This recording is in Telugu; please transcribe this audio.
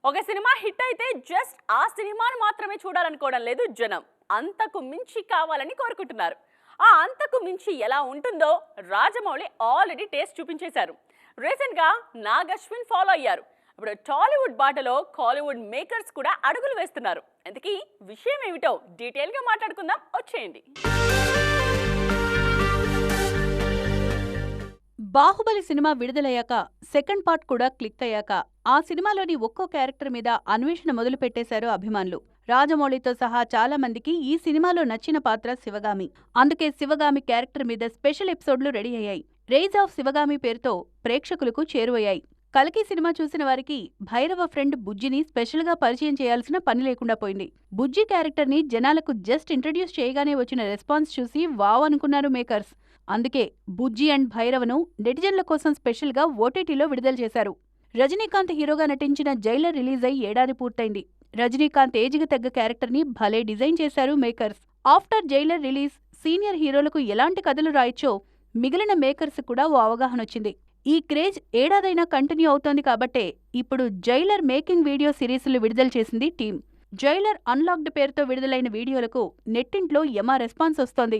ఒక సినిమా హిట్ అయితే జస్ట్ ఆ సినిమాను మాత్రమే చూడాలనుకోవడం లేదు జనం. అంతకు మించి కావాలని కోరుకుంటున్నారు. ఆ అంతకు మించి ఎలా ఉంటుందో రాజమౌళి ఆల్రెడీ టేస్ట్ చూపించేశారు. రీసెంట్ గా నాగ్ అశ్విన్ ఫాలో అయ్యారు. ఇప్పుడు టాలీవుడ్ బాటలో కాలీవుడ్ మేకర్స్ కూడా అడుగులు వేస్తున్నారు. అందుకే విషయం ఏమిటో డీటెయిల్ గా మాట్లాడుకుందాం, వచ్చేయండి. బాహుబలి సినిమా విడుదలయ్యాక సెకండ్ పార్ట్ కూడా క్లిక్ అయ్యాక ఆ సినిమాలోని ఒక్కో క్యారెక్టర్ మీద అన్వేషణ మొదలు పెట్టేశారు అభిమానులు. రాజమౌళితో సహా చాలా మందికి ఈ సినిమాలో నచ్చిన పాత్ర శివగామి. అందుకే శివగామి క్యారెక్టర్ మీద స్పెషల్ ఎపిసోడ్లు రెడీ అయ్యాయి. రేజ్ ఆఫ్ శివగామి పేరుతో ప్రేక్షకులకు చేరువయ్యాయి. కల్కి సినిమా చూసిన వారికి భైరవ ఫ్రెండ్ బుజ్జిని స్పెషల్ గా పరిచయం చేయాల్సిన పని లేకుండా పోయింది. బుజ్జి క్యారెక్టర్ ని జనాలకు జస్ట్ ఇంట్రడ్యూస్ చేయగానే వచ్చిన రెస్పాన్స్ చూసి వావ్ అనుకున్నారు మేకర్స్. అందుకే బుజ్జి అండ్ భైరవను నెటిజన్ల కోసం స్పెషల్ గా ఓటీటీలో విడుదల చేశారు. రజనీకాంత్ హీరోగా నటించిన జైలర్ రిలీజ్ అయి ఏడాది పూర్తయింది. రజనీకాంత్ ఏజ్కి తగ్గ క్యారెక్టర్ ని భలే డిజైన్ చేశారు makers. After Jailer release senior హీరోలకు ఎలాంటి కథలు రాయొచ్చో మిగిలిన మేకర్స్ కూడా ఓ అవగాహన వచ్చింది. ఈ క్రేజ్ ఏడాదైనా కంటిన్యూ అవుతోంది కాబట్టే ఇప్పుడు జైలర్ మేకింగ్ వీడియో సిరీస్లు విడుదల చేసింది టీం. జైలర్ అన్లాక్డ్ పేరుతో విడుదలైన వీడియోలకు నెట్టింట్లో యమా రెస్పాన్స్ వస్తోంది.